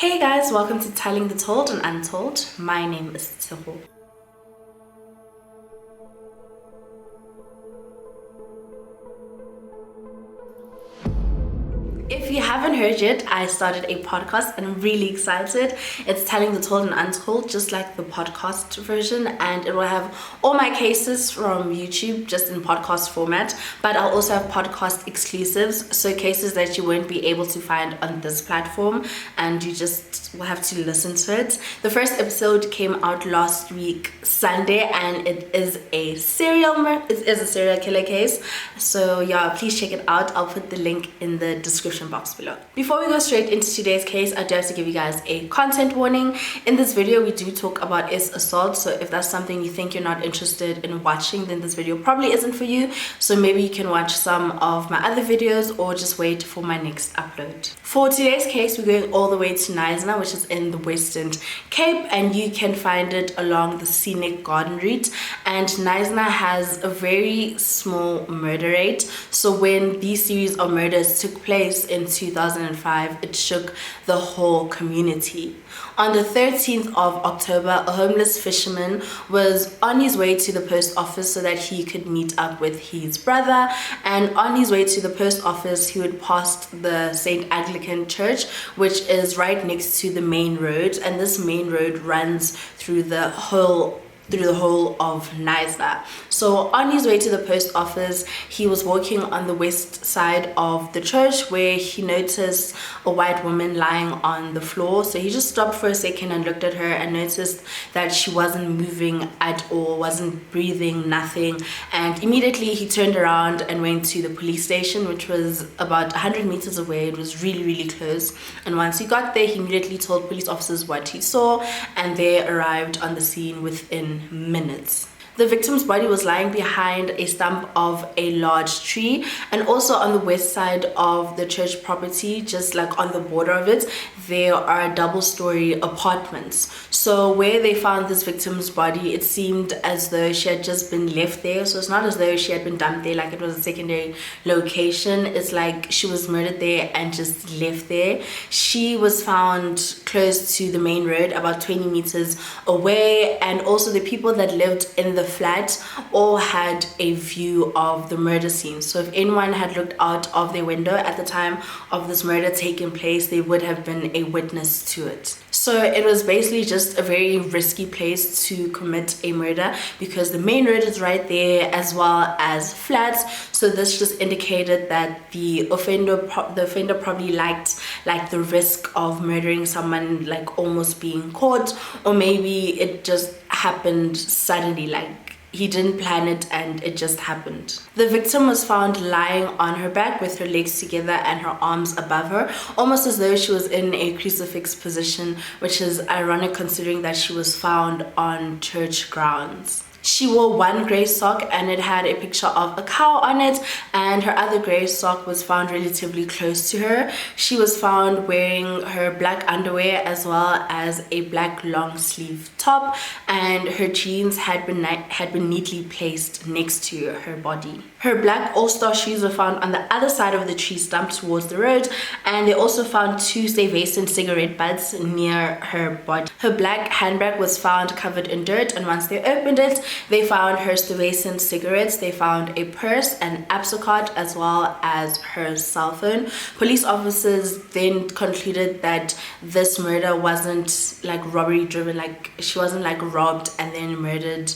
Hey guys, welcome to Telling the Told and Untold. My name is Tshego. If you haven't heard yet, I started a podcast and I'm really excited. It's Telling the Told and Untold, just like the podcast version, and it will have all my cases from YouTube just in podcast format, but I'll also have podcast exclusives, so cases that you won't be able to find on this platform and you just will have to listen to it. The first episode came out last week Sunday and it is a serial killer case, so yeah, please check it out. I'll put the link in the description box below. Before we go straight into today's case, I do have to give you guys a content warning. In this video we do talk about assault, so if that's something you think you're not interested in watching, then this video probably isn't for you. So maybe you can watch some of my other videos or just wait for my next upload. For today's case, we're going all the way to Knysna, which is in the Western Cape, and you can find it along the scenic garden route. And Knysna has a very small murder rate, so when these series of murders took place in 2005, it shook the whole community. On the 13th of October, a homeless fisherman was on his way to the post office so that he could meet up with his brother, and on his way to the post office he would pass the St. Anglican Church, which is right next to the main road, and this main road runs through the whole of Knysna. So on his way to the post office, he was walking on the west side of the church where he noticed a white woman lying on the floor. So he just stopped for a second and looked at her and noticed that she wasn't moving at all, wasn't breathing, nothing. And immediately he turned around and went to the police station, which was about 100 meters away. It was really, really close. And once he got there, he immediately told police officers what he saw, and they arrived on the scene within minutes. The victim's body was lying behind a stump of a large tree, and also on the west side of the church property, just like on the border of it, there are double-story apartments. So where they found this victim's body, it seemed as though she had just been left there. So it's not as though she had been dumped there like it was a secondary location. It's like she was murdered there and just left there. She was found close to the main road, about 20 meters away, and also the people that lived in the flat all had a view of the murder scene. So if anyone had looked out of their window at the time of this murder taking place, they would have been a witness to it. So it was basically just a very risky place to commit a murder because the main road is right there as well as flats. So this just indicated that the offender probably liked like the risk of murdering someone, like almost being caught, or maybe it just happened suddenly, like he didn't plan it and it just happened. The victim was found lying on her back with her legs together and her arms above her, almost as though she was in a crucifix position, which is ironic considering that she was found on church grounds. She wore one grey sock and it had a picture of a cow on it, and her other grey sock was found relatively close to her. She was found wearing her black underwear as well as a black long sleeve top, and her jeans had been neatly placed next to her body. Her black all-star shoes were found on the other side of the tree stump towards the road, and they also found 2 Stuyvesant cigarette butts near her body. Her black handbag was found covered in dirt, and once they opened it, they found her Stuyvesant cigarettes, they found a purse, an Absa card, as well as her cell phone. Police officers then concluded that this murder wasn't like robbery driven, like she wasn't like robbed and then murdered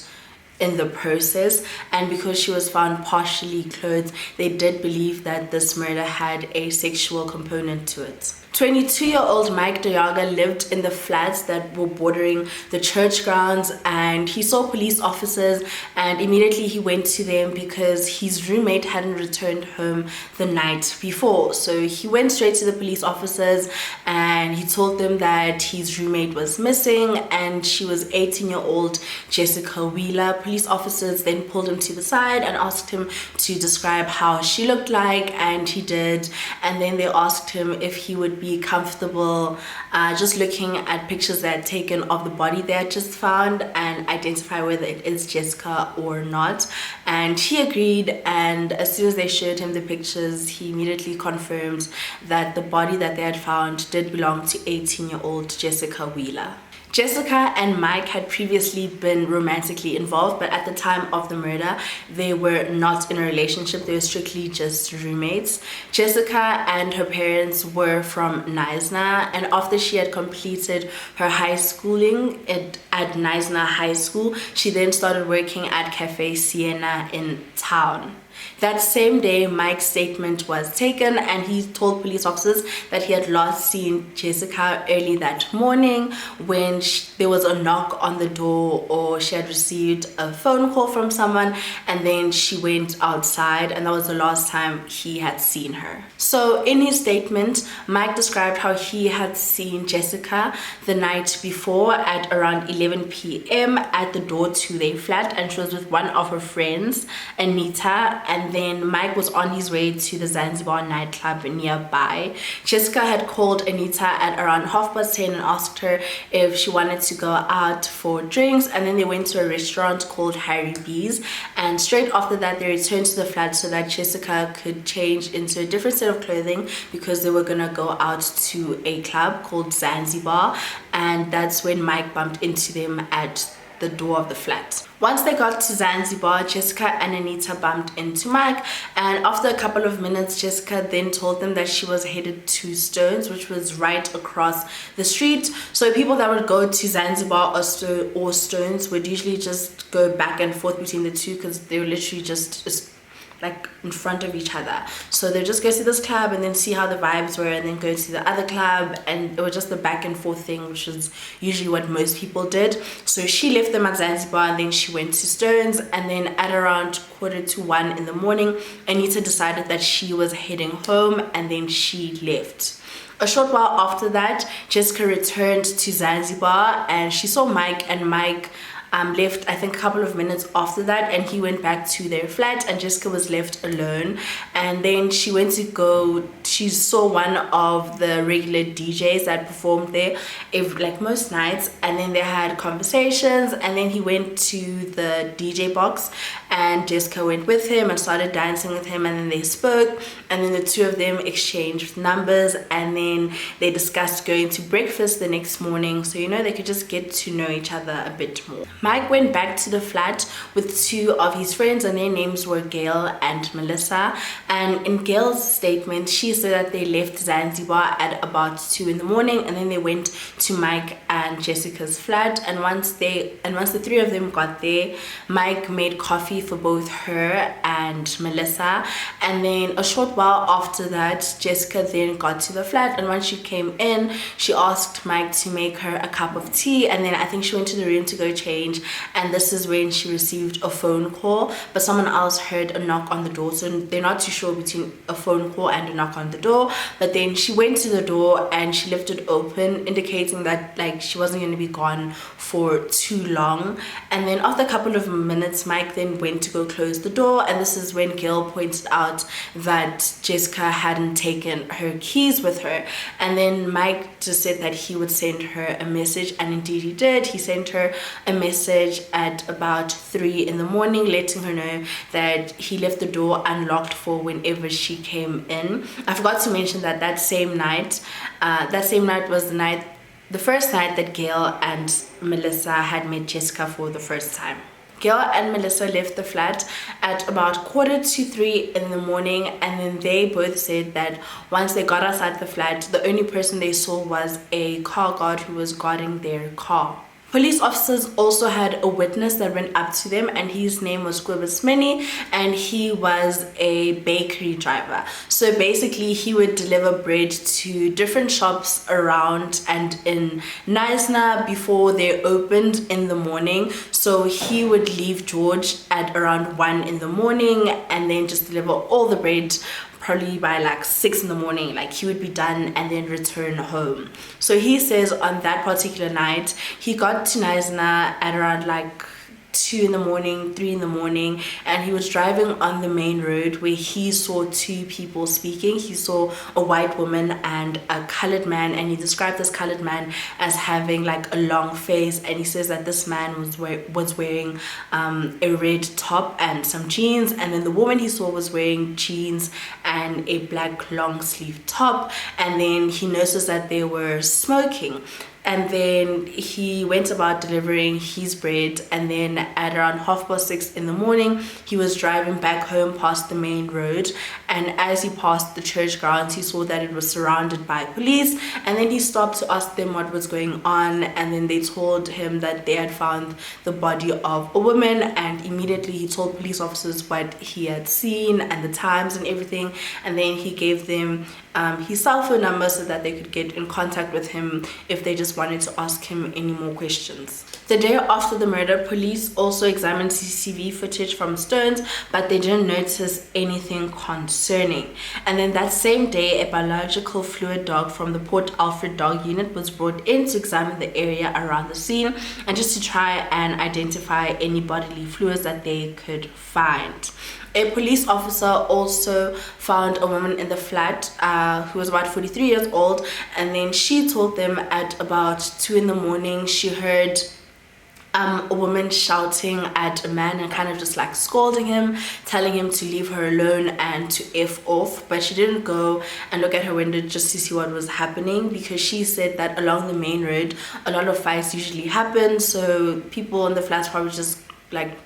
in the process, and because she was found partially clothed, they did believe that this murder had a sexual component to it. 22-year-old Mike Diaga lived in the flats that were bordering the church grounds, and he saw police officers and immediately he went to them because his roommate hadn't returned home the night before. So he went straight to the police officers and he told them that his roommate was missing, and she was 18-year-old Jessica Wheeler. Police officers then pulled him to the side and asked him to describe how she looked like, and he did, and then they asked him if he would be comfortable just looking at pictures that are taken of the body they had just found and identify whether it is Jessica or not. And he agreed, and as soon as they showed him the pictures, he immediately confirmed that the body that they had found did belong to 18-year-old Jessica Wheeler. Jessica and Mike had previously been romantically involved, but at the time of the murder, they were not in a relationship. They were strictly just roommates. Jessica and her parents were from Knysna, and after she had completed her high schooling at Knysna High School, she then started working at Cafe Sienna in town. That same day, Mike's statement was taken, and he told police officers that he had last seen Jessica early that morning when there was a knock on the door, or she had received a phone call from someone, and then she went outside, and that was the last time he had seen her. So in his statement, Mike described how he had seen Jessica the night before at around 11 p.m. at the door to their flat, and she was with one of her friends, Anita, and then Mike was on his way to the Zanzibar nightclub nearby. Jessica had called Anita at around 10:30 and asked her if she wanted to go out for drinks, and then they went to a restaurant called Harry B's, and straight after that they returned to the flat so that Jessica could change into a different set of clothing because they were gonna go out to a club called Zanzibar, and that's when Mike bumped into them at the door of the flat. Once they got to Zanzibar, Jessica and Anita bumped into Mike, and after a couple of minutes, Jessica then told them that she was headed to Stones, which was right across the street. So people that would go to Zanzibar or Stones would usually just go back and forth between the two because they were literally just like in front of each other. So they just go to this club and then see how the vibes were, and then go to the other club, and it was just a back and forth thing, which is usually what most people did. So she left them at Zanzibar, and then she went to Stones, and then at around 1:45 in the morning, Anita decided that she was heading home, and then she left. A short while after that, Jessica returned to Zanzibar, and she saw Mike, and Mike left I think a couple of minutes after that, and he went back to their flat, and Jessica was left alone. And then she saw one of the regular DJs that performed there like most nights, and then they had conversations, and then he went to the DJ box, and Jessica went with him and started dancing with him, and then they spoke, and then the two of them exchanged numbers, and then they discussed going to breakfast the next morning, so they could just get to know each other a bit more. Mike went back to the flat with two of his friends, and their names were Gail and Melissa. And in Gail's statement, she said that they left Zanzibar at about 2 in the morning, and then they went to Mike and Jessica's flat. And once the three of them got there, Mike made coffee for both her and Melissa. And then a short while after that, Jessica then got to the flat, and once she came in, she asked Mike to make her a cup of tea, and then I think she went to the room to go change, and this is when she received a phone call, but someone else heard a knock on the door, so they're not too sure between a phone call and a knock on the door. But then she went to the door and she left it open, indicating that like she wasn't going to be gone for too long. And then after a couple of minutes, Mike then went to go close the door, and this is when Gail pointed out that Jessica hadn't taken her keys with her. And then Mike just said that he would send her a message, and indeed he did. He sent her a message at about 3 in the morning, letting her know that he left the door unlocked for whenever she came in. I forgot to mention that that same night was the first night that Gail and Melissa had met Jessica for the first time. Gail and Melissa left the flat at about 2:45 in the morning, and then they both said that once they got outside the flat, the only person they saw was a car guard who was guarding their car. Police officers also had a witness that went up to them, and his name was Kobus Mini, and he was a bakery driver. So basically he would deliver bread to different shops around and in Knysna before they opened in the morning. So he would leave George at around 1 in the morning and then just deliver all the bread probably by like 6 in the morning. Like he would be done and then return home. So he says on that particular night he got to Knysna at around like 2 in the morning, 3 in the morning, and he was driving on the main road where he saw two people speaking. He saw a white woman and a colored man, and he described this colored man as having like a long face, and he says that this man was wearing a red top and some jeans, and then the woman he saw was wearing jeans and a black long sleeve top, and then he noticed that they were smoking. And then he went about delivering his bread, and then at around 6:30 in the morning he was driving back home past the main road, and as he passed the church grounds he saw that it was surrounded by police, and then he stopped to ask them what was going on, and then they told him that they had found the body of a woman, and immediately he told police officers what he had seen and the times and everything, and then he gave them his cell phone number so that they could get in contact with him if they just wanted to ask him any more questions. The day after the murder, police also examined CCTV footage from Stones, but they didn't notice anything concerning. And then that same day, a biological fluid dog from the Port Alfred Dog Unit was brought in to examine the area around the scene and just to try and identify any bodily fluids that they could find. A police officer also found a woman in the flat who was about 43 years old, and then she told them at about 2 in the morning she heard a woman shouting at a man and kind of just like scolding him, telling him to leave her alone and to F off, but she didn't go and look at her window just to see what was happening, because she said that along the main road a lot of fights usually happen, so people in the flats probably just like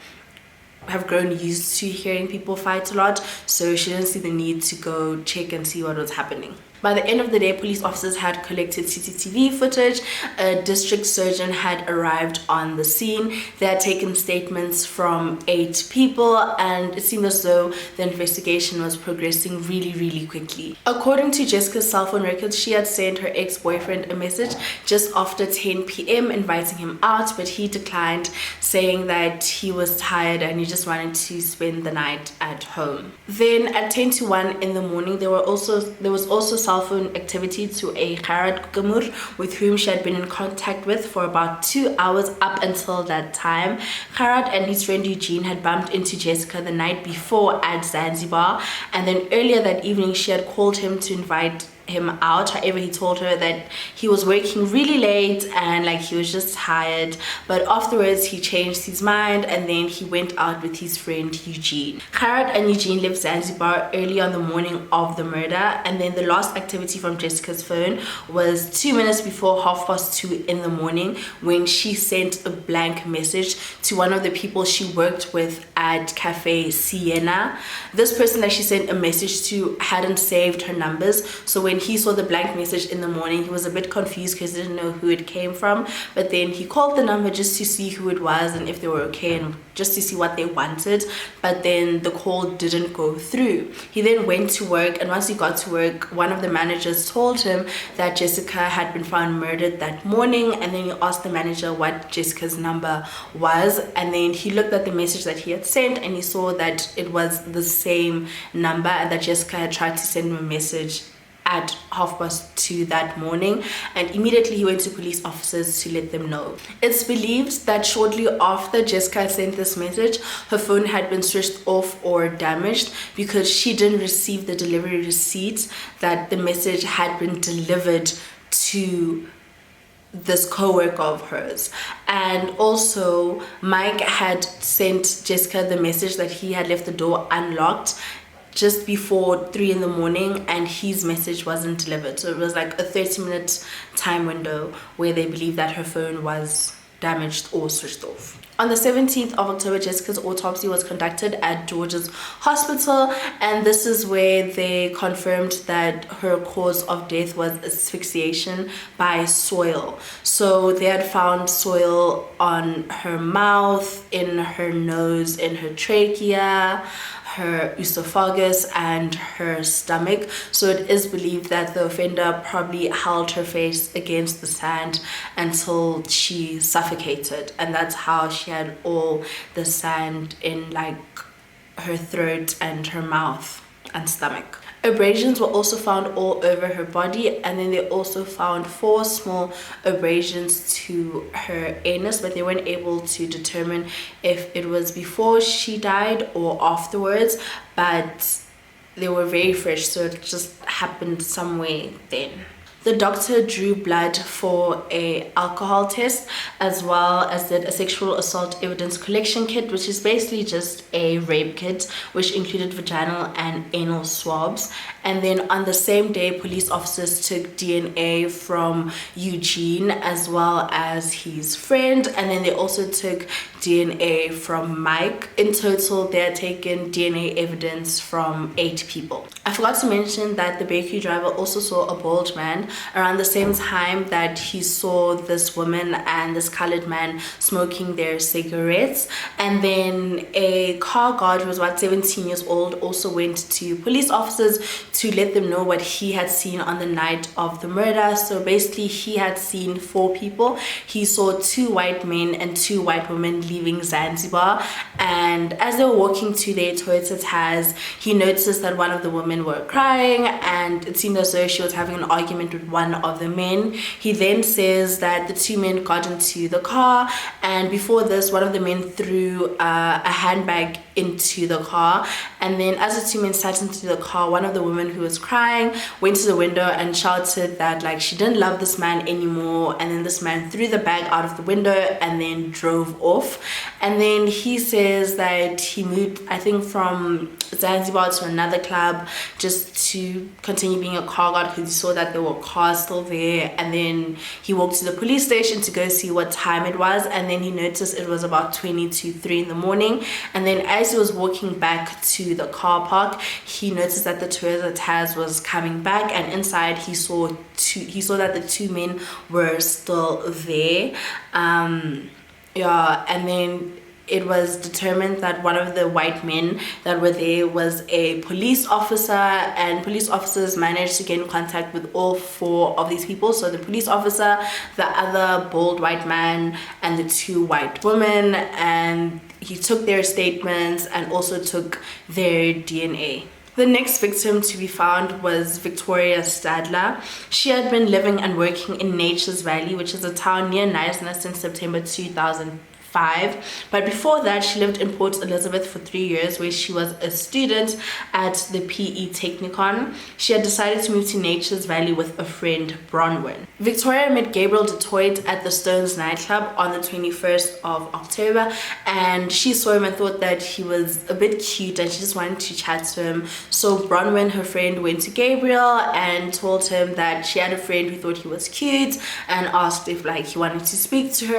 have grown used to hearing people fight a lot, so she didn't see the need to go check and see what was happening. By the end of the day, police officers had collected CCTV footage. A district surgeon had arrived on the scene. They had taken statements from 8 people, and it seemed as though the investigation was progressing really quickly. According to Jessica's cell phone records, she had sent her ex-boyfriend a message just after 10 p.m. inviting him out, but he declined, saying that he was tired and he just wanted to spend the night at home. Then at 10 to 1 in the morning, there was also cell phone activity to a Gerard Kamur with whom she had been in contact with for about 2 hours up until that time. Gerard and his friend Eugene had bumped into Jessica the night before at Zanzibar, and then earlier that evening she had called him to invite him out. However, he told her that he was working really late and like he was just tired, but afterwards he changed his mind and then he went out with his friend Eugene. Gerard and Eugene left Zanzibar early on the morning of the murder, and then the last activity from Jessica's phone was 2 minutes before 2:30 in the morning, when she sent a blank message to one of the people she worked with at Cafe Sienna. This person that she sent a message to hadn't saved her numbers, so when he saw the blank message in the morning he was a bit confused because he didn't know who it came from, but then he called the number just to see who it was and if they were okay and just to see what they wanted, but then the call didn't go through. He then went to work, and once he got to work, one of the managers told him that Jessica had been found murdered that morning, and then he asked the manager what Jessica's number was, and then he looked at the message that he had sent and he saw that it was the same number and that Jessica had tried to send him a message at 2:30 that morning, and immediately he went to police officers to let them know. It's believed that shortly after Jessica sent this message, her phone had been switched off or damaged because she didn't receive the delivery receipt that the message had been delivered to this co-worker of hers. And also Mike had sent Jessica the message that he had left the door unlocked just before 3 in the morning, and his message wasn't delivered, so it was like a 30-minute time window where they believe that her phone was damaged or switched off. On the 17th of October, Jessica's autopsy was conducted at George's Hospital, and this is where they confirmed that her cause of death was asphyxiation by soil. So they had found soil on her mouth, in her nose, in her trachea, her esophagus and her stomach. So it is believed that the offender probably held her face against the sand until she suffocated, and that's how she had all the sand in like her throat and her mouth and stomach. Abrasions were also found all over her body, and then they also found 4 small abrasions to her anus, but they weren't able to determine if it was before she died or afterwards, but they were very fresh, so it just happened somewhere then. The doctor drew blood for a alcohol test, as well as did a sexual assault evidence collection kit, which is basically just a rape kit, which included vaginal and anal swabs. And then on the same day, police officers took DNA from Eugene as well as his friend, and then they also took DNA from Mike. In total, they had taken DNA evidence from 8 people. I forgot to mention that the bakery driver also saw a bald man around the same time that he saw this woman and this colored man smoking their cigarettes. And then a car guard who was about 17 years old also went to police officers to let them know what he had seen on the night of the murder. So basically, he had seen 4 people. He saw 2 white men and 2 white women leaving Zanzibar, and as they were walking to their Toyota Taz, he noticed that one of the women were crying, and it seemed as though she was having an argument with one of the men. He then says that the 2 men got into the car, and before this, one of the men threw a handbag into the car, and then as the 2 men sat into the car, one of the women who was crying went to the window and shouted that like she didn't love this man anymore, and then this man threw the bag out of the window and then drove off. And then he says that he moved, I think, from Zanzibar to another club just to continue being a car guard because he saw that there were cars still there. And then he walked to the police station to go see what time it was, and then he noticed it was about 20 to 3 in the morning. And then as he was walking back to the car park, he noticed that the Toyota Taz was coming back, and inside he saw that the 2 men were still there. And then it was determined that one of the white men that were there was a police officer, and police officers managed to get in contact with all 4 of these people. So the police officer, the other bald white man, and the 2 white women, and he took their statements and also took their DNA. The next victim to be found was Victoria Stadler. She had been living and working in Nature's Valley, which is a town near Knysna, since September 2005. But before that, she lived in Port Elizabeth for 3 years, where she was a student at the PE Technikon. She had decided to move to Nature's Valley with a friend, Bronwyn. Victoria met Gabriel du Toit at the Stones nightclub on the 21st of October, and she saw him and thought that he was a bit cute, and she just wanted to chat to him. So Bronwyn, her friend, went to Gabriel and told him that she had a friend who thought he was cute and asked if like he wanted to speak to her.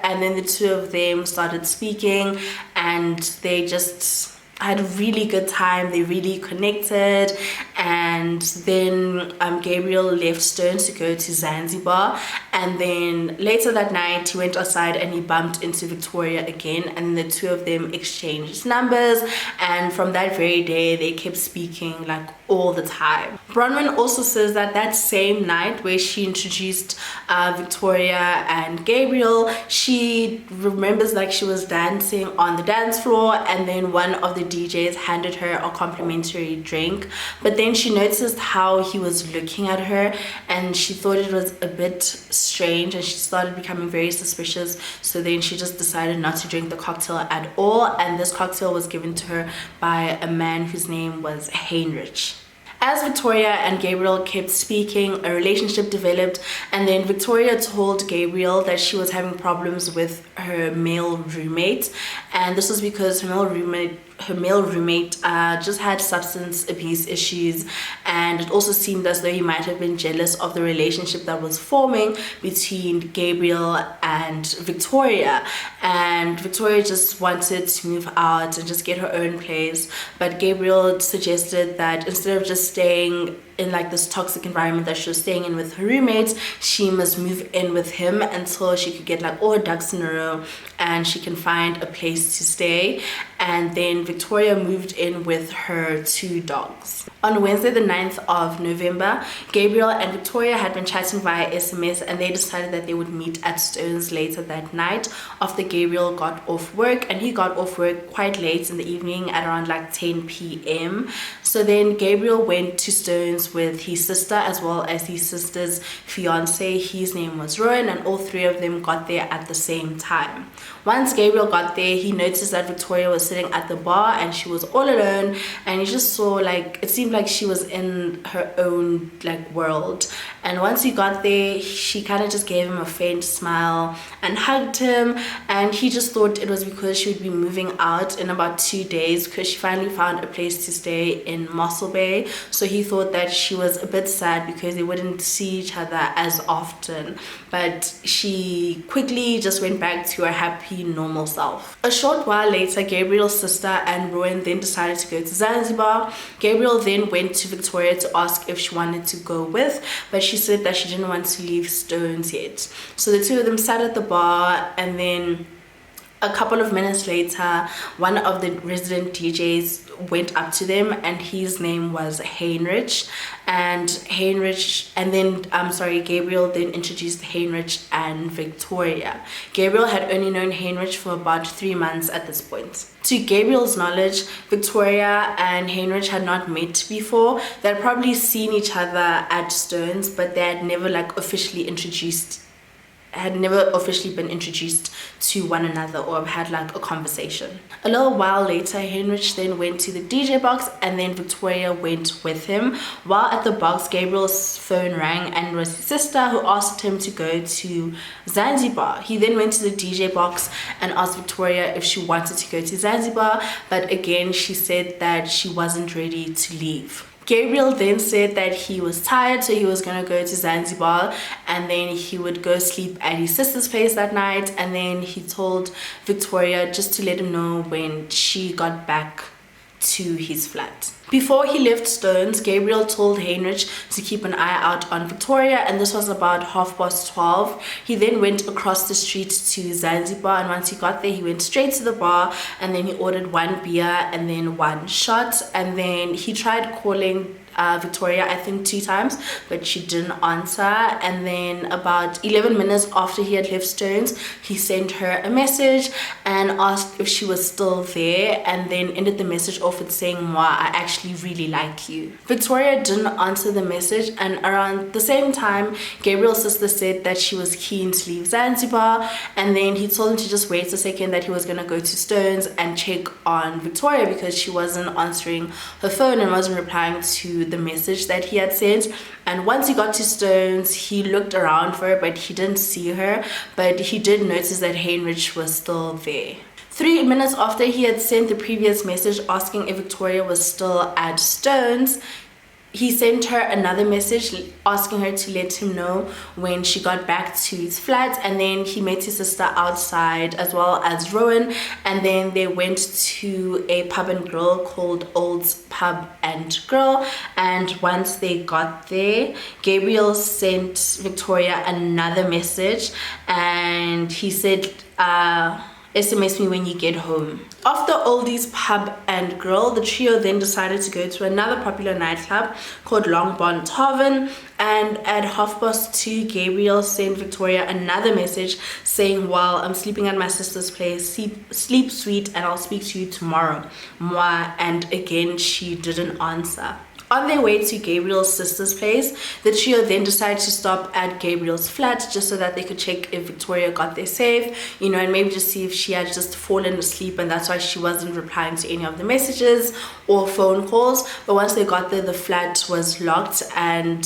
And then the 2 of them started speaking, and they just had a really good time. They really connected, and then Gabriel left Stones to go to Zanzibar, and then later that night he went outside and he bumped into Victoria again, and the 2 of them exchanged numbers, and from that very day they kept speaking like all the time. Bronwyn also says that that same night where she introduced Victoria and Gabriel, she remembers like she was dancing on the dance floor, and then one of the DJs handed her a complimentary drink, but then she noticed how he was looking at her, and she thought it was a bit strange, and she started becoming very suspicious. So then she just decided not to drink the cocktail at all, and this cocktail was given to her by a man whose name was Heinrich. As Victoria and Gabriel kept speaking, a relationship developed, and then Victoria told Gabriel that she was having problems with her male roommate, and this was because her male roommate just had substance abuse issues, and it also seemed as though he might have been jealous of the relationship that was forming between Gabriel and Victoria, and Victoria just wanted to move out and just get her own place. But Gabriel suggested that instead of just staying in like this toxic environment that she was staying in with her roommates, she must move in with him until she could get like all her ducks in a row and she can find a place to stay. And then Victoria moved in with her 2 dogs. On Wednesday the 9th of November, Gabriel and Victoria had been chatting via SMS, and they decided that they would meet at Stone's later that night after Gabriel got off work, and he got off work quite late in the evening at around like 10 p.m. So then Gabriel went to Stone's with his sister as well as his sister's fiance. His name was Rooyen, and all 3 of them got there at the same time. Once Gabriel got there, he noticed that Victoria was sitting at the bar and she was all alone, and he just saw like, it seemed like she was in her own like world. And once he got there, she kind of just gave him a faint smile and hugged him, and he just thought it was because she would be moving out in about 2 days because she finally found a place to stay in Mossel Bay. So he thought that she was a bit sad because they wouldn't see each other as often, but she quickly just went back to her happy normal self. A short while later, Gabriel's sister and Rooyen then decided to go to Zanzibar. Gabriel then went to Victoria to ask if she wanted to go with, but she said that she didn't want to leave Stones yet. So the 2 of them sat at the bar, and then a couple of minutes later, one of the resident DJs went up to them, and his name was Heinrich. And Gabriel then introduced Heinrich and Victoria. Gabriel had only known Heinrich for about 3 months at this point. To Gabriel's knowledge, Victoria and Heinrich had not met before. They had probably seen each other at Stone's, but they had never been introduced to one another or had like a conversation. A little while later, Heinrich then went to the DJ box, and then Victoria went with him. While at the box, Gabriel's phone rang, and it was his sister who asked him to go to Zanzibar. He then went to the DJ box and asked Victoria if she wanted to go to Zanzibar, but again she said that she wasn't ready to leave. Gabriel then said that he was tired, so he was going to go to Zanzibar, and then he would go sleep at his sister's place that night, and then he told Victoria just to let him know when she got back to his flat. Before he left Stone's, Gabriel told Heinrich to keep an eye out on Victoria, and this was about 12:30. He then went across the street to Zanzibar, and once he got there, he went straight to the bar, and then he ordered 1 beer and then 1 shot, and then he tried calling Victoria, I think 2 times, but she didn't answer. And then about 11 minutes after he had left Stone's, he sent her a message and asked if she was still there, and then ended the message off with saying, "Moi, I actually really like you." Victoria didn't answer the message, and around the same time, Gabriel's sister said that she was keen to leave Zanzibar, and then he told him to just wait a second, that he was going to go to Stone's and check on Victoria because she wasn't answering her phone and wasn't replying to the message that he had sent. And once he got to Stone's, he looked around for her, but he didn't see her, but he did notice that Heinrich was still there. 3 minutes after he had sent the previous message asking if Victoria was still at Stone's, he sent her another message asking her to let him know when she got back to his flat, and then he met his sister outside as well as Rooyen, and then they went to a pub and grill called Old's Pub and Grill. And once they got there, Gabriel sent Victoria another message, and he said, SMS me when you get home. After Oldie's Pub and Grill, the trio then decided to go to another popular nightclub called Longbond Tavern, and at 2:30, Gabriel sent Victoria another message saying, "Well, I'm sleeping at my sister's place, sleep sweet, and I'll speak to you tomorrow. Moi." And again, she didn't answer. On their way to Gabriel's sister's place, the trio then decided to stop at Gabriel's flat just so that they could check if Victoria got there safe, and maybe just see if she had just fallen asleep and that's why she wasn't replying to any of the messages or phone calls. But once they got there, the flat was locked, and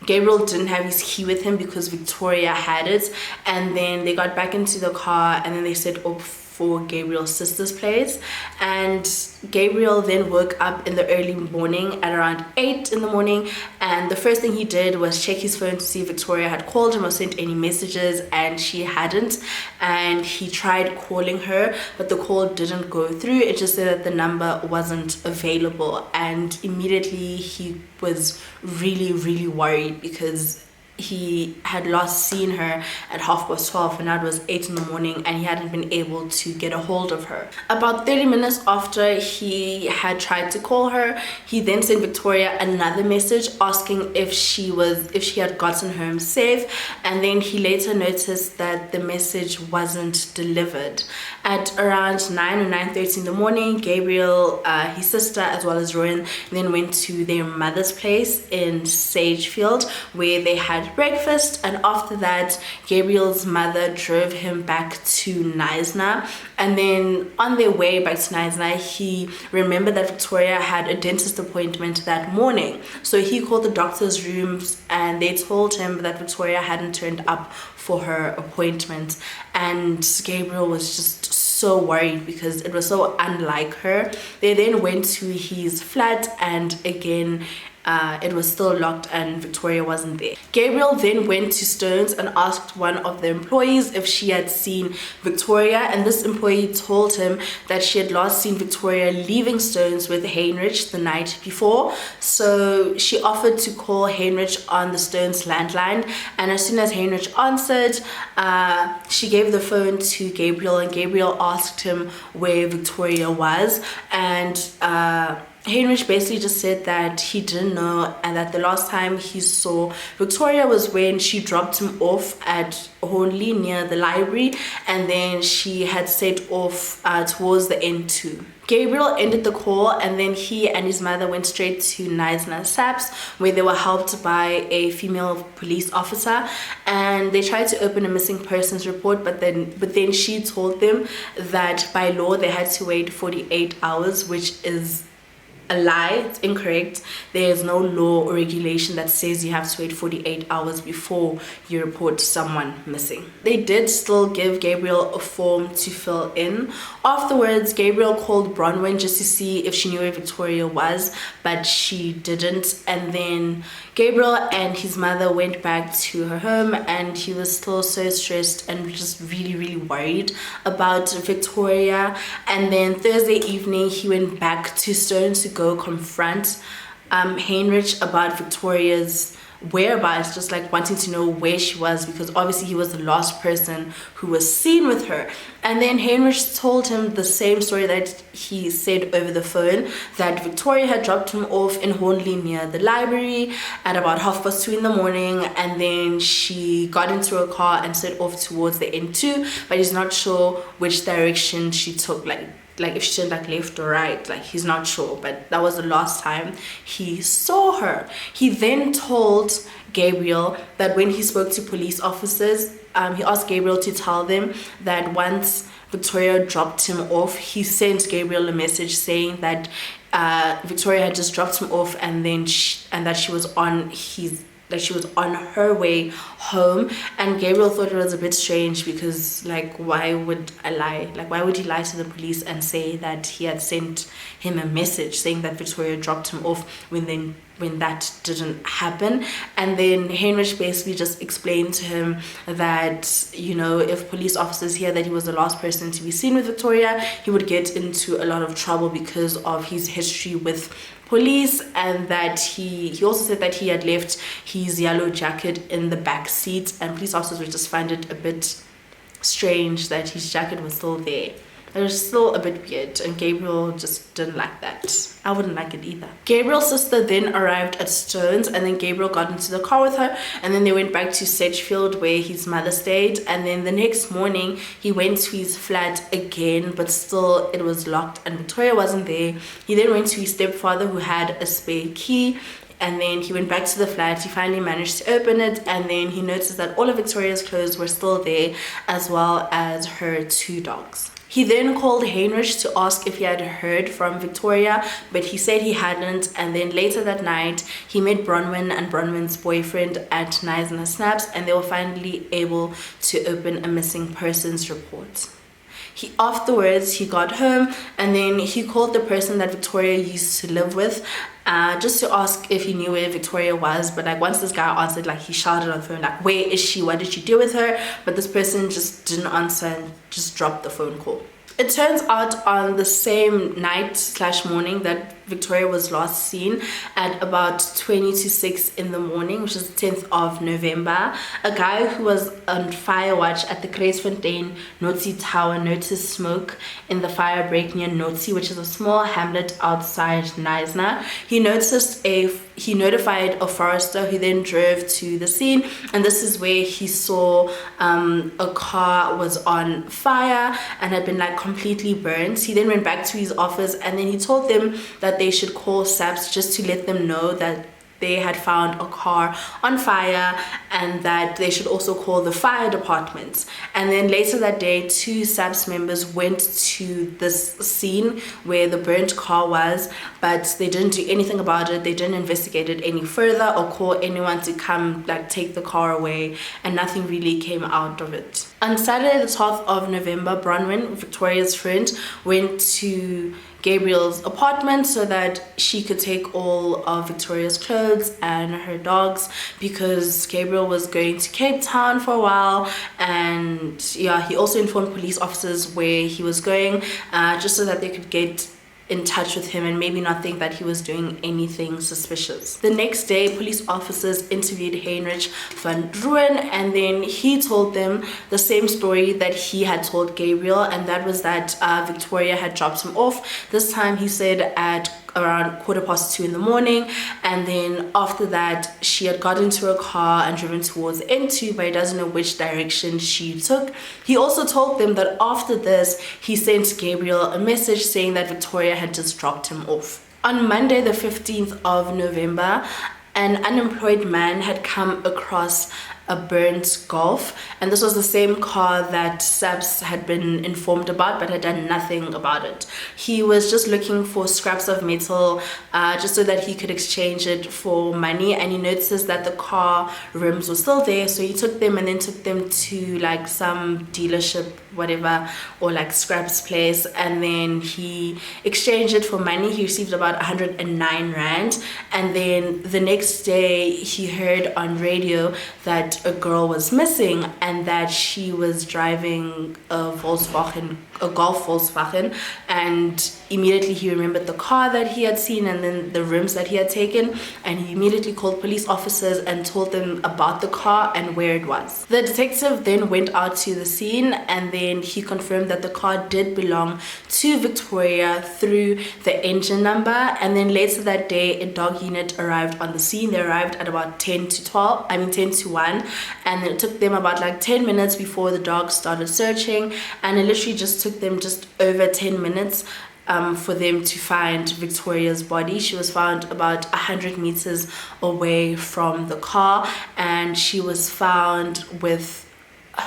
Gabriel didn't have his key with him because Victoria had it. And then they got back into the car, and then they set off for Gabriel's sister's place, and Gabriel then woke up in the early morning at around 8 in the morning, and the first thing he did was check his phone to see if Victoria had called him or sent any messages, and she hadn't. And he tried calling her, but the call didn't go through. It just said that the number wasn't available, and immediately he was really worried because he had last seen her at 12:30 and now it was 8 in the morning and he hadn't been able to get a hold of her. About 30 minutes after he had tried to call her, he then sent Victoria another message asking if she had gotten home safe, and then he later noticed that the message wasn't delivered. At around 9 or 9:30 in the morning, Gabriel, his sister as well as Rooyen, then went to their mother's place in Sagefield where they had breakfast, and after that Gabriel's mother drove him back to Knysna. And then on their way back to Knysna, he remembered that Victoria had a dentist appointment that morning, so he called the doctor's rooms and they told him that Victoria hadn't turned up for her appointment. And Gabriel was just so worried because it was so unlike her. They then went to his flat, and again it was still locked and Victoria wasn't there. Gabriel then went to Stone's and asked one of the employees if she had seen Victoria, and this employee told him that she had last seen Victoria leaving Stone's with Heinrich the night before. So she offered to call Heinrich on the Stone's landline, and as soon as Heinrich answered, she gave the phone to Gabriel, and Gabriel asked him where Victoria was, and Heinrich basically just said that he didn't know, and that the last time he saw Victoria was when she dropped him off at Honley near the library, and then she had set off towards the N2. Gabriel ended the call, and then he and his mother went straight to Knysna SAPS where they were helped by a female police officer, and they tried to open a missing persons report, but then she told them that by law they had to wait 48 hours, which is a lie. It's incorrect. There is no law or regulation that says you have to wait 48 hours before you report someone missing. They did still give Gabriel a form to fill in. Afterwards, Gabriel called Bronwyn just to see if she knew where Victoria was, but she didn't. And then Gabriel and his mother went back to her home, and he was still so stressed and just really worried about Victoria. And then Thursday evening he went back to Stone's to go confront Heinrich about Victoria's whereabouts, just like wanting to know where she was, because obviously he was the last person who was seen with her. And then Heinrich told him the same story that he said over the phone, that Victoria had dropped him off in Honley near the library at about 2:30 in the morning, and then she got into a car and set off towards the N2, but he's not sure which direction she took, like if she turned like left or right, like he's not sure, but that was the last time he saw her. He then told Gabriel that when he spoke to police officers, he asked Gabriel to tell them that once Victoria dropped him off, he sent Gabriel a message saying that Victoria had just dropped him off, and then that she was on her way home. And Gabriel thought it was a bit strange because, like, why would I lie? Like, why would he lie to the police and say that he had sent him a message saying that Victoria dropped him off when that didn't happen? And then Heinrich basically just explained to him that, you know, if police officers hear that he was the last person to be seen with Victoria, he would get into a lot of trouble because of his history with police, and that he also said that he had left his yellow jacket in the back seat, and police officers would just find it a bit strange that his jacket was still there. It was still a bit weird, and Gabriel just didn't like that. I wouldn't like it either. Gabriel's sister then arrived at Stone's, and then Gabriel got into the car with her, and then they went back to Sedgefield where his mother stayed. And then the next morning he went to his flat again, but still it was locked and Victoria wasn't there. He then went to his stepfather who had a spare key, and then he went back to the flat. He finally managed to open it, and then he noticed that all of Victoria's clothes were still there, as well as her 2 dogs. He then called Heinrich to ask if he had heard from Victoria, but he said he hadn't. And then later that night, he met Bronwyn and Bronwyn's boyfriend at Knysna Snaps, and they were finally able to open a missing persons report. Afterwards, he got home and then he called the person that Victoria used to live with, just to ask if he knew where Victoria was. But like once this guy answered, like he shouted on the phone, like, where is she? What did you do with her? But this person just didn't answer and just dropped the phone call. It turns out on the same night/morning that Victoria was last seen at about 20 to 6 in the morning, which is the 10th of November, a guy who was on fire watch at the Kreisfontein Notsi Tower noticed smoke in the fire break near Notsi, which is a small hamlet outside Knysna. He notified a forester who then drove to the scene, and this is where he saw a car was on fire and had been like completely burnt. He then went back to his office and then he told them that they should call SAPS just to let them know that they had found a car on fire and that they should also call the fire department. And then later that day, 2 SAPS members went to this scene where the burnt car was, but they didn't do anything about it. They didn't investigate it any further or call anyone to come like take the car away, and nothing really came out of it. On Saturday the 12th of November, Bronwyn, Victoria's friend, went to Gabriel's apartment so that she could take all of Victoria's clothes and her dogs, because Gabriel was going to Cape Town for a while. And yeah, he also informed police officers where he was going, just so that they could get in touch with him and maybe not think that he was doing anything suspicious. The next day, police officers interviewed Heinrich Van Rooyen, and then he told them the same story that he had told Gabriel, and that was that Victoria had dropped him off. This time he said at around 2:15 in the morning, and then after that she had got into a car and driven towards N2, but he doesn't know which direction she took. He also told them that after this he sent Gabriel a message saying that Victoria had just dropped him off. On Monday the 15th of November, an unemployed man had come across a burnt Golf, and this was the same car that SAPS had been informed about but had done nothing about it. He was just looking for scraps of metal just so that he could exchange it for money, and he noticed that the car rims were still there, so he took them and then took them to like some dealership, whatever, or like scraps place, and then he exchanged it for money. He received about 109 rand, and then the next day he heard on radio that a girl was missing and that she was driving a Golf Volkswagen, and immediately he remembered the car that he had seen and then the rims that he had taken, and he immediately called police officers and told them about the car and where it was. The detective then went out to the scene, and then he confirmed that the car did belong to Victoria through the engine number. And then later that day, a dog unit arrived on the scene. They arrived at about 10 to 1, and it took them about like 10 minutes before the dogs started searching, and it literally just took them just over 10 minutes for them to find Victoria's body. She was found about 100 meters away from the car, and she was found with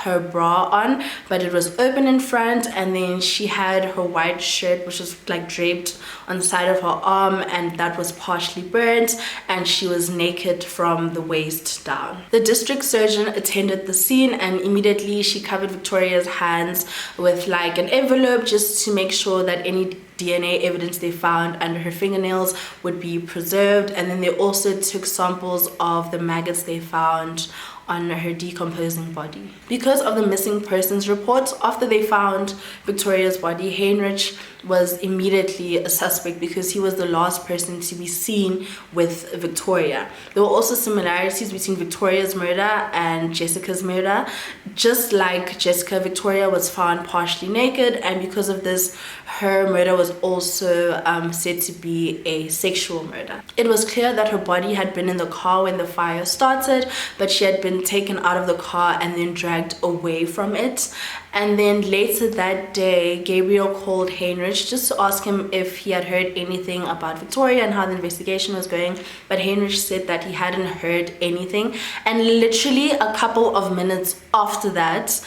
her bra on, but it was open in front, and then she had her white shirt which was like draped on the side of her arm, and that was partially burnt, and she was naked from the waist down. The district surgeon attended the scene, and immediately she covered Victoria's hands with like an envelope just to make sure that any DNA evidence they found under her fingernails would be preserved. And then they also took samples of the maggots they found on her decomposing body. Because of the missing persons report, after they found Victoria's body, Heinrich was immediately a suspect because he was the last person to be seen with Victoria. There were also similarities between Victoria's murder and Jessica's murder. Just like Jessica, Victoria was found partially naked, and because of this, her murder was also said to be a sexual murder. It was clear that her body had been in the car when the fire started, but she had been taken out of the car and then dragged away from it. And then later that day, Gabriel called Heinrich just to ask him if he had heard anything about Victoria and how the investigation was going. But Heinrich said that he hadn't heard anything. And literally a couple of minutes after that,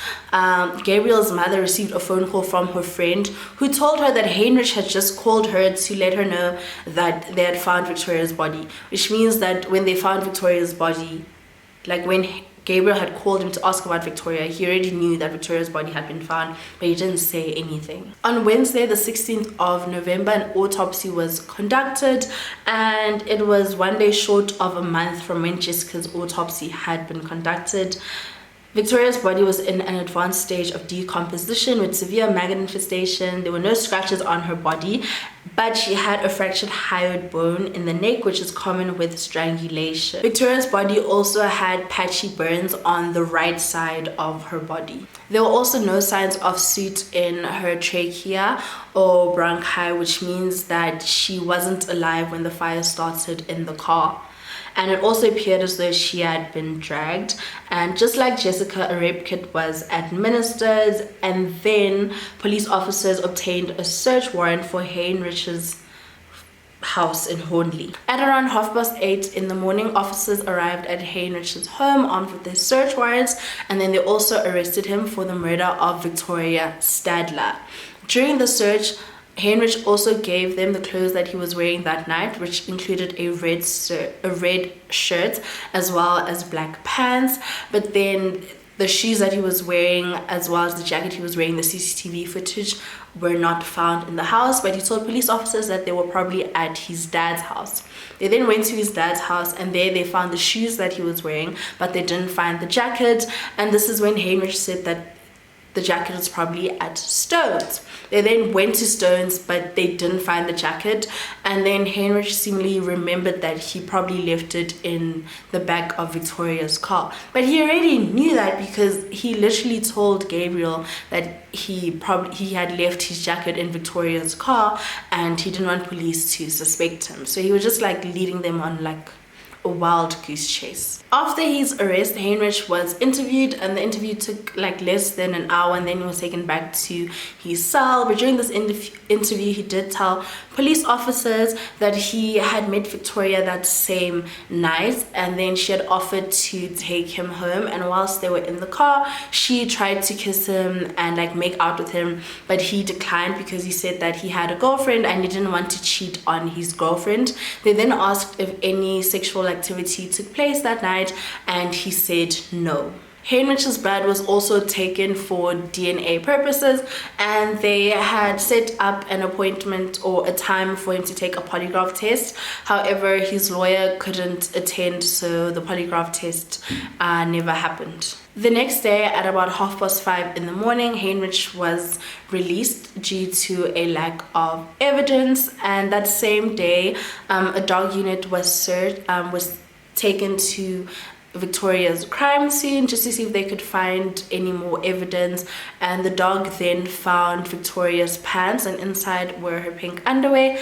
Gabriel's mother received a phone call from her friend who told her that Heinrich had just called her to let her know that they had found Victoria's body. Which means that when they found Victoria's body, like when Gabriel had called him to ask about Victoria. He already knew that Victoria's body had been found, but he didn't say anything. On Wednesday, the 16th of November, an autopsy was conducted, and it was 1 day short of a month from when Jessica's autopsy had been conducted. Victoria's body was in an advanced stage of decomposition with severe maggot infestation. There were no scratches on her body, but she had a fractured hyoid bone in the neck, which is common with strangulation. Victoria's body also had patchy burns on the right side of her body. There were also no signs of soot in her trachea or bronchi, which means that she wasn't alive when the fire started in the car. And it also appeared as though she had been dragged. And just like Jessica, a rape kit was administered, and then police officers obtained a search warrant for Heinrich's house in Hornley. At around 8:30 in the morning, officers arrived at Heinrich's home armed with their search warrants, and then they also arrested him for the murder of Victoria Stadler. During the search, Heinrich also gave them the clothes that he was wearing that night, which included a red shirt as well as black pants. But then the shoes that he was wearing, as well as the jacket he was wearing, the CCTV footage were not found in the house. But he told police officers that they were probably at his dad's house. They then went to his dad's house, and there they found the shoes that he was wearing, but they didn't find the jacket. And this is when Heinrich said that the jacket was probably at Stone's. They then went to Stone's, but they didn't find the jacket. And then Heinrich seemingly remembered that he probably left it in the back of Victoria's car. But he already knew that because he literally told Gabriel that he had left his jacket in Victoria's car, and he didn't want police to suspect him. So he was just like leading them on like a wild goose chase. After his arrest, Heinrich was interviewed, and the interview took like less than an hour, and then he was taken back to his cell. But during this interview, he did tell police officers that he had met Victoria that same night, and then she had offered to take him home, and whilst they were in the car, she tried to kiss him and like make out with him, but he declined because he said that he had a girlfriend and he didn't want to cheat on his girlfriend. They then asked if any sexual activity took place that night, and he said no. Heinrich's blood was also taken for DNA purposes, and they had set up an appointment or a time for him to take a polygraph test. However, his lawyer couldn't attend, so the polygraph test never happened. The next day at about 5:30 in the morning, Heinrich was released due to a lack of evidence, and that same day a dog unit was taken to Victoria's crime scene just to see if they could find any more evidence, and the dog then found Victoria's pants, and inside were her pink underwear,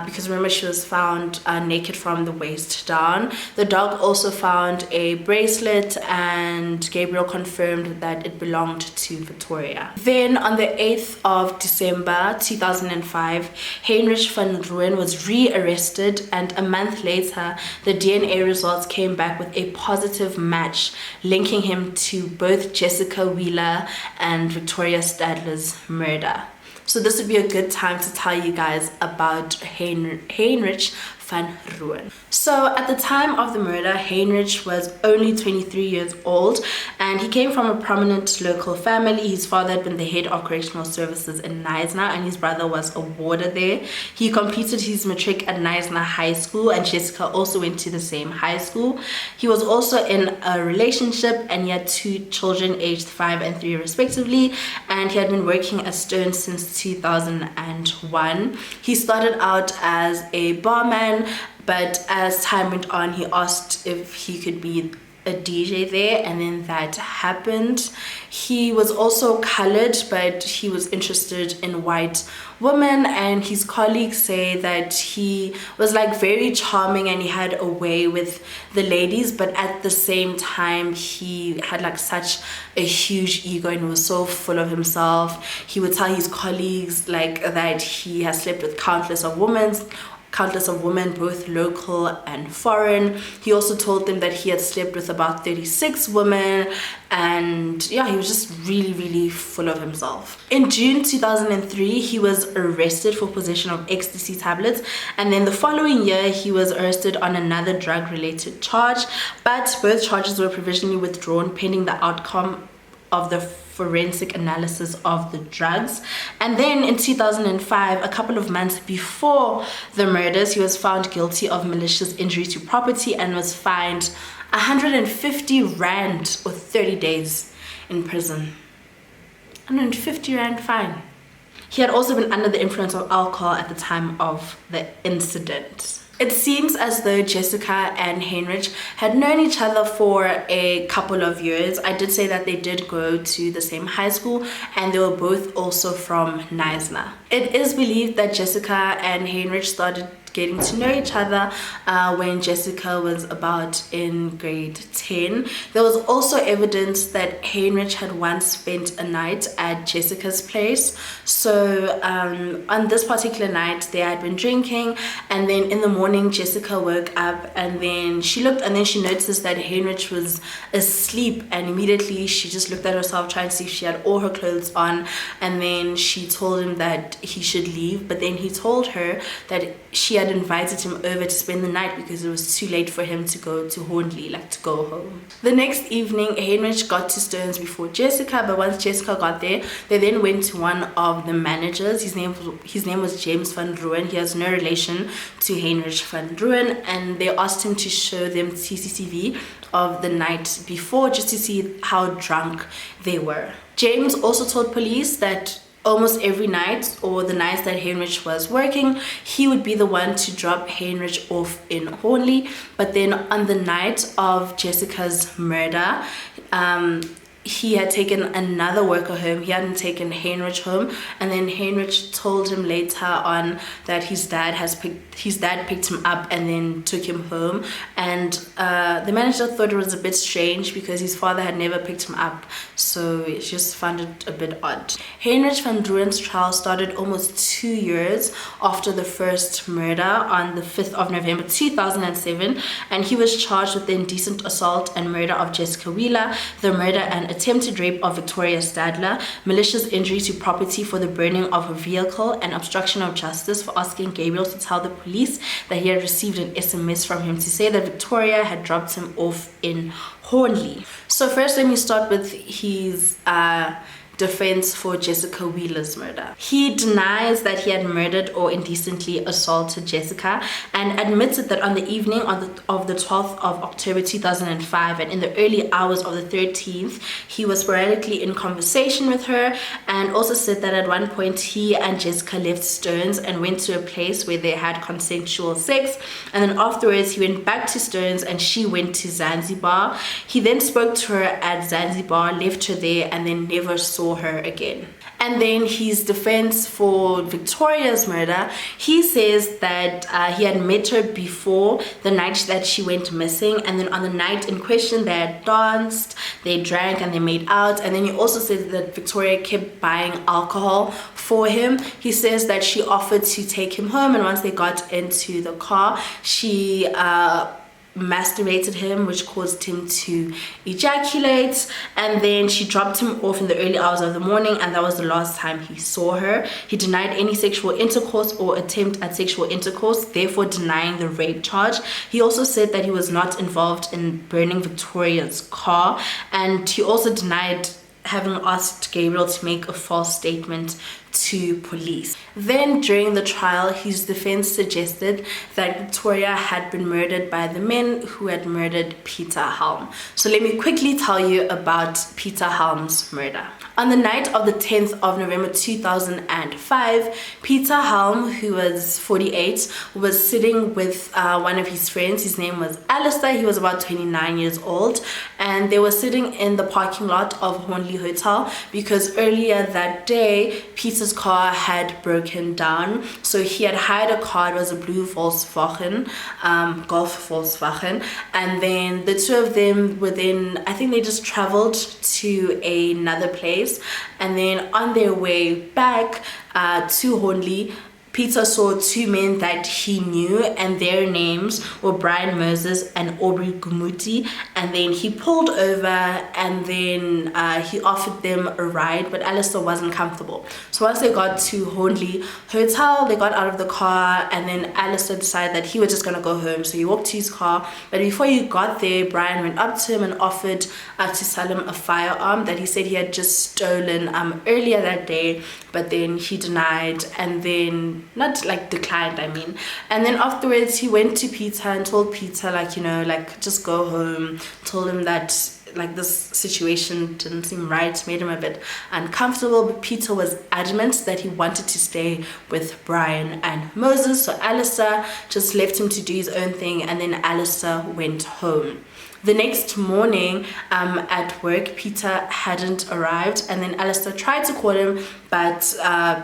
because remember she was found naked from the waist down. The dog also found a bracelet, and Gabriel confirmed that it belonged to Victoria. Then on the 8th of December 2005, Heinrich Van Rooyen was re-arrested, and a month later the DNA results came back with a positive match linking him to both Jessica Wheeler and Victoria Stadler's murder. So this would be a good time to tell you guys about Heinrich Van Rooyen. So at the time of the murder, Heinrich was only 23 years old, and he came from a prominent local family. His father had been the head of correctional services in Knysna, and his brother was a warder there. He completed his matric at Knysna High School, and Jessica also went to the same high school. He was also in a relationship, and he had 2 children aged 5 and 3 respectively, and he had been working at Stone since 2001. He started out as a barman, but as time went on, he asked if he could be a DJ there, and then that happened. He was also colored, but he was interested in white women, and his colleagues say that he was like very charming and he had a way with the ladies, but at the same time he had like such a huge ego and was so full of himself. He would tell his colleagues like that he has slept with countless of women countless of women, both local and foreign. He also told them that he had slept with about 36 women, and yeah, he was just really full of himself. In June 2003, he was arrested for possession of ecstasy tablets, and then the following year he was arrested on another drug-related charge, but both charges were provisionally withdrawn pending the outcome of the forensic analysis of the drugs. And then in 2005, a couple of months before the murders, he was found guilty of malicious injury to property and was fined 150 rand or 30 days in prison. 150 rand fine. He had also been under the influence of alcohol at the time of the incident. It seems as though Jessica and Heinrich had known each other for a couple of years. I did say that they did go to the same high school, and they were both also from Knysna. It is believed that Jessica and Heinrich started getting to know each other when Jessica was about in grade 10. There was also evidence that Heinrich had once spent a night at Jessica's place. So on this particular night they had been drinking, and then in the morning Jessica woke up and then she looked and then she noticed that Heinrich was asleep, and immediately she just looked at herself trying to see if she had all her clothes on, and then she told him that he should leave, but then he told her that she had invited him over to spend the night because it was too late for him to go to Hornley, like to go home. The next evening, Heinrich got to Stearns before Jessica, but once Jessica got there, they then went to one of the managers. His name was James Van Rooyen. He has no relation to Heinrich Van Rooyen, and they asked him to show them CCTV of the night before just to see how drunk they were. James also told police that almost every night, or the nights that Heinrich was working, he would be the one to drop Heinrich off in Hornley. But then on the night of Jessica's murder, he had taken another worker home. He hadn't taken Heinrich home, and then Heinrich told him later on that his dad picked him up and then took him home. And the manager thought it was a bit strange because his father had never picked him up, so he just found it a bit odd. Heinrich Van Rooyen's trial started almost 2 years after the first murder on the 5th of November 2007, and he was charged with the indecent assault and murder of Jessica Wheeler, the murder and attempted rape of Victoria Stadler, malicious injury to property for the burning of her vehicle, and obstruction of justice for asking Gabriel to tell the police that he had received an SMS from him to say that Victoria had dropped him off in Hornley. So first, let me start with his defense for Jessica Wheeler's murder. He denies that he had murdered or indecently assaulted Jessica, and admitted that on the evening of the 12th of October 2005 and in the early hours of the 13th, he was sporadically in conversation with her, and also said that at one point he and Jessica left Stearns and went to a place where they had consensual sex, and then afterwards he went back to Stearns and she went to Zanzibar. He then spoke to her at Zanzibar, left her there, and then never saw her again. And then his defense for Victoria's murder, he says that he had met her before the night that she went missing, and then on the night in question they had danced, they drank, and they made out. And then he also says that Victoria kept buying alcohol for him. He says that she offered to take him home, and once they got into the car, she masturbated him, which caused him to ejaculate, and then she dropped him off in the early hours of the morning, and that was the last time he saw her. He denied any sexual intercourse or attempt at sexual intercourse, therefore denying the rape charge. He also said that he was not involved in burning Victoria's car, and he also denied having asked Gabriel to make a false statement to police. Then during the trial, his defense suggested that Victoria had been murdered by the men who had murdered Peter Helm. So let me quickly tell you about Peter Helm's murder. On the night of the 10th of November 2005, Peter Helm, who was 48, was sitting with one of his friends. His name was Alistair. He was about 29 years old, and they were sitting in the parking lot of Hornley Hotel because earlier that day Peter's car had broken down. So he had hired a car. It was a blue Volkswagen, Golf Volkswagen, and then the two of them were then, I think they just traveled to another place, and then on their way back to Hornley, Peter saw two men that he knew, and their names were Brian Moses and Aubrey Gumuti. And then he pulled over, and then he offered them a ride, but Alistair wasn't comfortable. So once they got to Hornley Hotel, they got out of the car, and then Alistair decided that he was just gonna go home. So he walked to his car, but before he got there, Brian went up to him and offered to sell him a firearm that he said he had just stolen earlier that day, but then he denied, and then not like declined, I mean. And then afterwards he went to Peter and told Peter, like, you know, like, just go home. Told him that like this situation didn't seem right, made him a bit uncomfortable, but Peter was adamant that he wanted to stay with Brian and Moses. So Alistair just left him to do his own thing, and then Alistair went home. The next morning at work, Peter hadn't arrived, and then Alistair tried to call him, but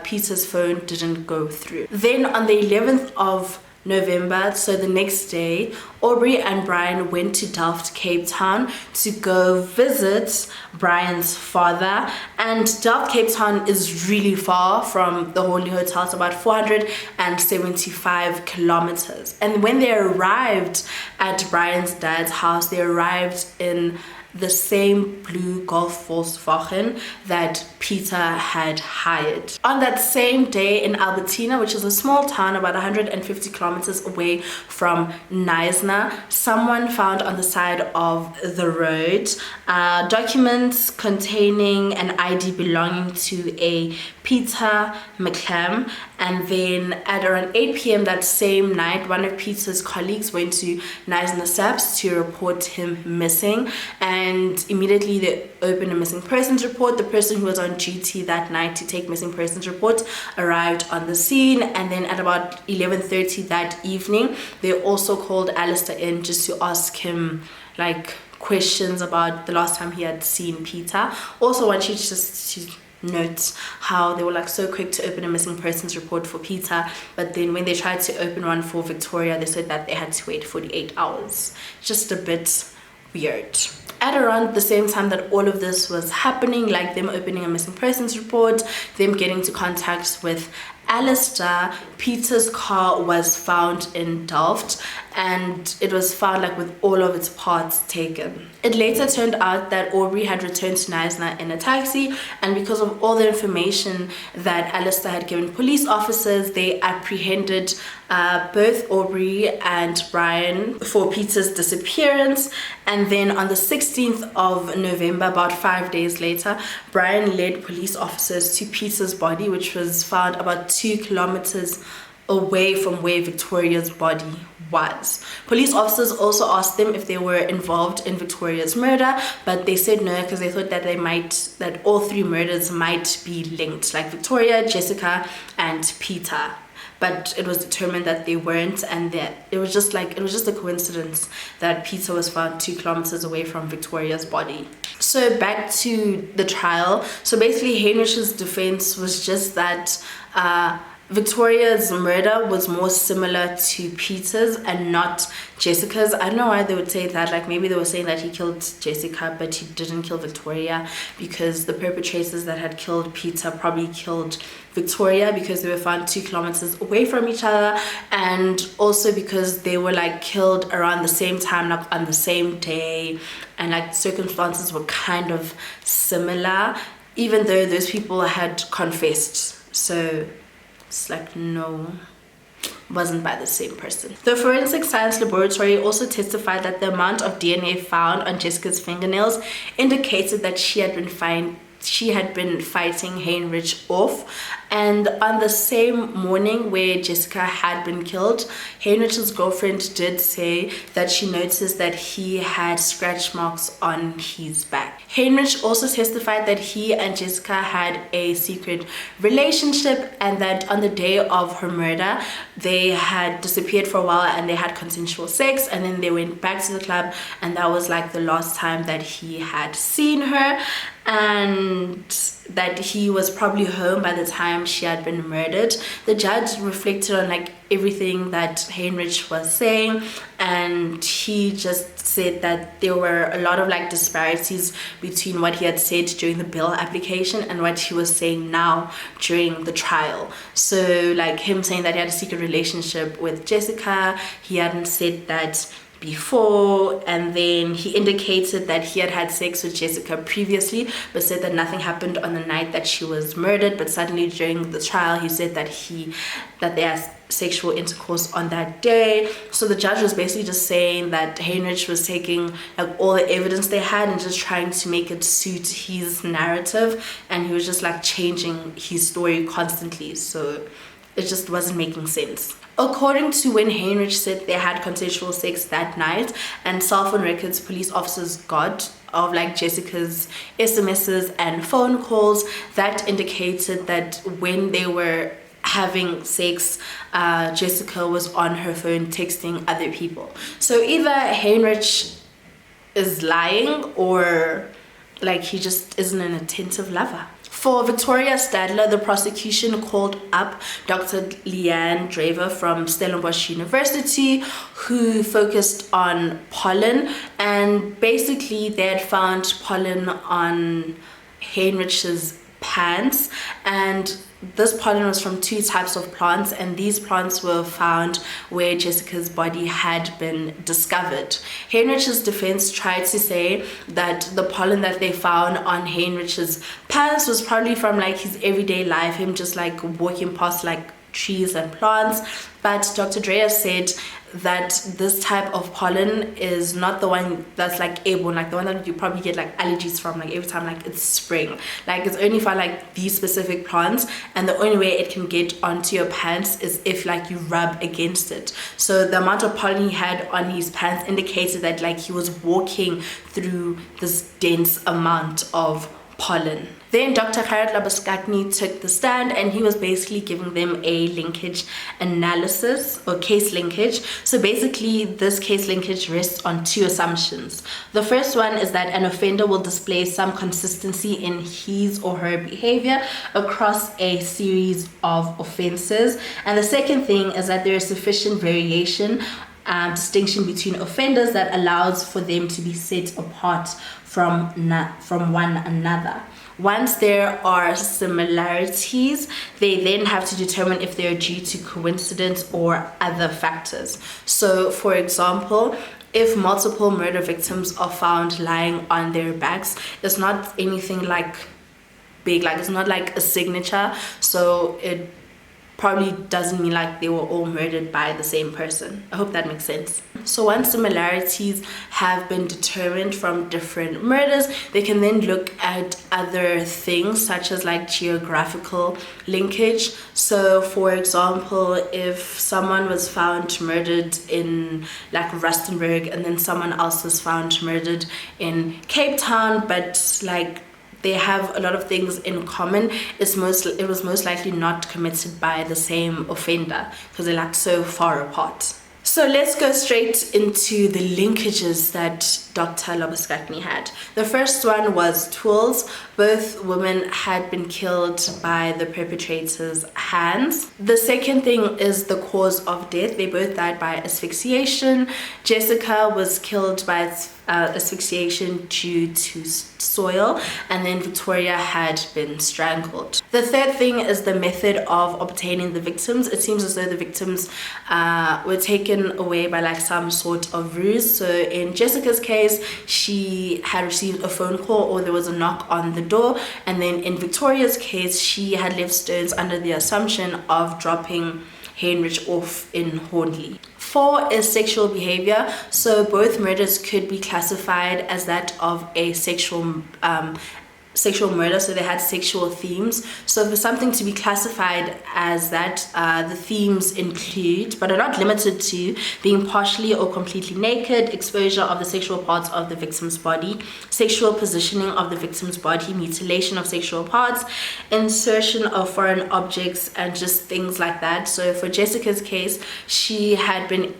Peter's phone didn't go through. Then on the 11th of November, so the next day, Aubrey and Brian went to Delft, Cape Town to go visit Brian's father. And Delft, Cape Town is really far from the Hornley Hotel. It's about 475 kilometers. And when they arrived at Brian's dad's house, they arrived in the same blue Golf Volkswagen that Peter had hired. On that same day in Albertina, which is a small town about 150 kilometers away from Knysna, someone found on the side of the road documents containing an ID belonging to a Peter McClam. And then at around 8 p.m. that same night, one of Peter's colleagues went to Knysna SAPS to report him missing, and immediately they opened a missing persons report. The person who was on duty that night to take missing persons reports arrived on the scene, and then at about 11:30 that evening, they also called Alistair in just to ask him like questions about the last time he had seen Peter. Also, I want you just to note how they were like so quick to open a missing persons report for Peter, but then when they tried to open one for Victoria, they said that they had to wait 48 hours. Just a bit weird. At around the same time that all of this was happening, like them opening a missing persons report, them getting into contact with Alistair, Peter's car was found in Delft, and it was found like with all of its parts taken. It later turned out that Aubrey had returned to Knysna in a taxi, and because of all the information that Alistair had given police officers, they apprehended both Aubrey and Brian for Peter's disappearance. And then on the 16th of November, about 5 days later, Brian led police officers to Peter's body, which was found about 2 kilometers away from where Victoria's body was. Police officers also asked them if they were involved in Victoria's murder, but they said no, because they thought that that all three murders might be linked, like Victoria, Jessica, and Peter. But it was determined that they weren't, and that it was just a coincidence that Peter was found 2 kilometers away from Victoria's body. So back to the trial. So basically Heinrich's defense was just that Victoria's murder was more similar to Peter's and not Jessica's. I don't know why they would say that. Like, maybe they were saying that he killed Jessica but he didn't kill Victoria, because the perpetrators that had killed Peter probably killed Victoria because they were found 2 kilometers away from each other, and also because they were like killed around the same time, like on the same day, and like circumstances were kind of similar, even though those people had confessed. So it's like, no, wasn't by the same person. The forensic science laboratory also testified that the amount of DNA found on Jessica's fingernails indicated that she had been fighting Heinrich off. And on the same morning where Jessica had been killed, Heinrich's girlfriend did say that she noticed that he had scratch marks on his back. Heinrich also testified that he and Jessica had a secret relationship, and that on the day of her murder, they had disappeared for a while and they had consensual sex, and then they went back to the club, and that was like the last time that he had seen her. and that he was probably home by the time she had been murdered. The judge reflected on like everything that Heinrich was saying, and he just said that there were a lot of like disparities between what he had said during the bail application and what he was saying now during the trial. So like him saying that he had a secret relationship with Jessica, he hadn't said that before, and then he indicated that he had had sex with Jessica previously but said that nothing happened on the night that she was murdered, but suddenly during the trial he said that they had sexual intercourse on that day. So the judge was basically just saying that Heinrich was taking like all the evidence they had and just trying to make it suit his narrative, and he was just like changing his story constantly, so it just wasn't making sense. According to when Heinrich said they had consensual sex that night, and cell phone records police officers got of like Jessica's SMSs and phone calls, that indicated that when they were having sex, Jessica was on her phone texting other people. So either Heinrich is lying or like he just isn't an attentive lover. For Victoria Stadler, the prosecution called up Dr. Leanne Draver from Stellenbosch University, who focused on pollen, and basically they had found pollen on Heinrich's pants, and this pollen was from 2 types of plants, and these plants were found where Jessica's body had been discovered. Heinrich's defense tried to say that the pollen that they found on Heinrich's pants was probably from like his everyday life, him just like walking past like trees and plants, but Dr. Dreyer said that this type of pollen is not the one that's like airborne, like the one that you probably get like allergies from like every time like it's spring. Like it's only for like these specific plants, and the only way it can get onto your pants is if like you rub against it. So the amount of pollen he had on his pants indicated that like he was walking through this dense amount of pollen. Then Dr. Gerrit Labuschagne took the stand, and he was basically giving them a linkage analysis or case linkage. So basically this case linkage rests on 2 assumptions. The first one is that an offender will display some consistency in his or her behavior across a series of offenses. And the second thing is that there is sufficient variation, distinction between offenders that allows for them to be set apart from one another. Once there are similarities, they then have to determine if they are due to coincidence or other factors. So, for example, if multiple murder victims are found lying on their backs, it's not anything like big, like it's not like a signature, so it probably doesn't mean like they were all murdered by the same person. I hope that makes sense. So once similarities have been determined from different murders, they can then look at other things such as like geographical linkage. So for example, if someone was found murdered in like Rustenburg and then someone else was found murdered in Cape Town, but like they have a lot of things in common, it was most likely not committed by the same offender because they're like so far apart. So let's go straight into the linkages that Dr. Labuschagne had. The first one was tools. Both women had been killed by the perpetrator's hands. The second thing is the cause of death. They both died by asphyxiation. Jessica was killed by asphyxiation due to soil, and then Victoria had been strangled. The third thing is the method of obtaining the victims. It seems as though the victims were taken away by like some sort of ruse. So in Jessica's case, she had received a phone call or there was a knock on the door, and then in Victoria's case, she had left stones under the assumption of dropping Heinrich off in Hornley. 4 is sexual behavior. So both murders could be classified as that of a sexual murder, so they had sexual themes. So for something to be classified as that, the themes include, but are not limited to, being partially or completely naked, exposure of the sexual parts of the victim's body, sexual positioning of the victim's body, mutilation of sexual parts, insertion of foreign objects, and just things like that. So for Jessica's case, she had been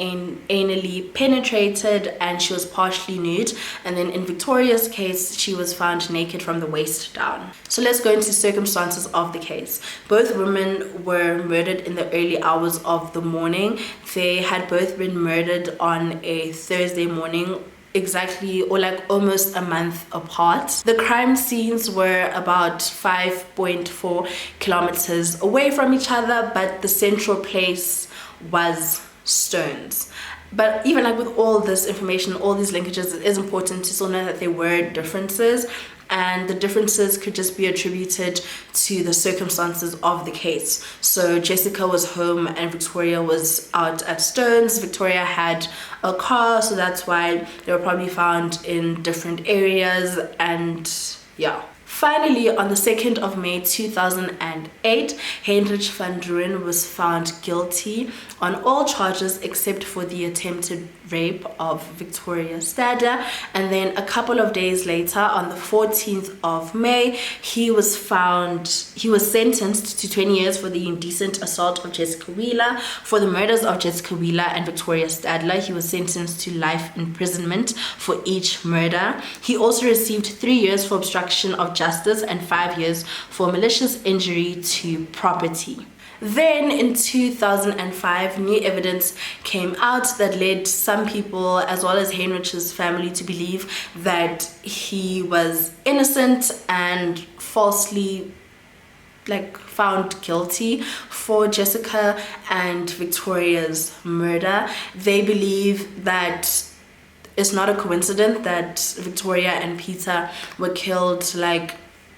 anally penetrated and she was partially nude, and then in Victoria's case, she was found naked from the waist waist down. So let's go into circumstances of the case. Both women were murdered in the early hours of the morning. They had both been murdered on a Thursday morning, exactly, or like almost a month apart. The crime scenes were about 5.4 kilometers away from each other, but the central place was Stones. But even like with all this information, all these linkages, it is important to still know that there were differences, and the differences could just be attributed to the circumstances of the case. So Jessica was home and Victoria was out at Stones. Victoria had a car, so that's why they were probably found in different areas, and yeah. Finally, on the 2nd of May 2008, Heinrich Van Rooyen was found guilty on all charges except for the attempted rape of Victoria Stadler. And then a couple of days later, on the 14th of May, he was sentenced to 20 years for the indecent assault of Jessica Wheeler. For the murders of Jessica Wheeler and Victoria Stadler, he was sentenced to life imprisonment for each murder. He also received 3 years for obstruction of justice and 5 years for malicious injury to property. Then in 2005, new evidence came out that led some people, as well as Heinrich's family, to believe that he was innocent and falsely found guilty for Jessica and Victoria's murder. They believe that it's not a coincidence that Victoria and Peter were killed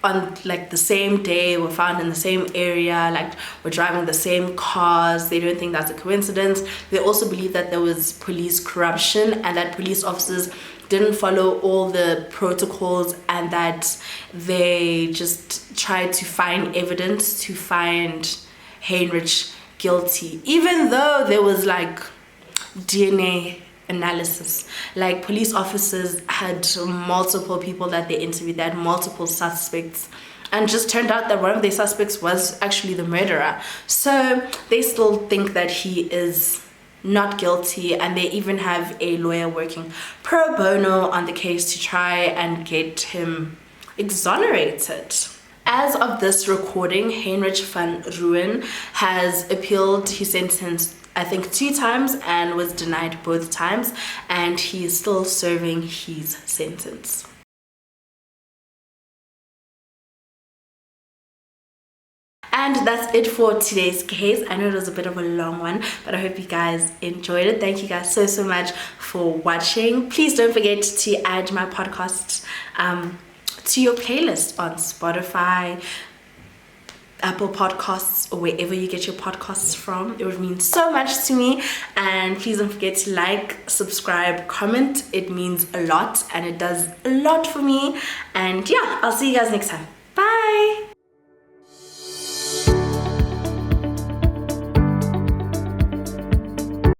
on the same day, were found in the same area, were driving the same cars. They don't think that's a coincidence. They also believe that there was police corruption and that police officers didn't follow all the protocols, and that they just tried to find evidence to find Heinrich guilty, even though there was DNA analysis. Police officers had multiple people that they interviewed, they had multiple suspects, and just turned out that one of the suspects was actually the murderer. So they still think that he is not guilty, and they even have a lawyer working pro bono on the case to try and get him exonerated. As of this recording, Heinrich Van Rooyen has appealed his sentence, I think 2 times, and was denied both times, and he is still serving his sentence. And that's it for today's case. I know it was a bit of a long one, but I hope you guys enjoyed it. Thank you guys so much for watching. Please don't forget to add my podcast to your playlist on Spotify, Apple Podcasts, or wherever you get your podcasts from. It would mean so much to me. And please don't forget to like, subscribe, comment. It means a lot, and it does a lot for me. And yeah, I'll see you guys next time.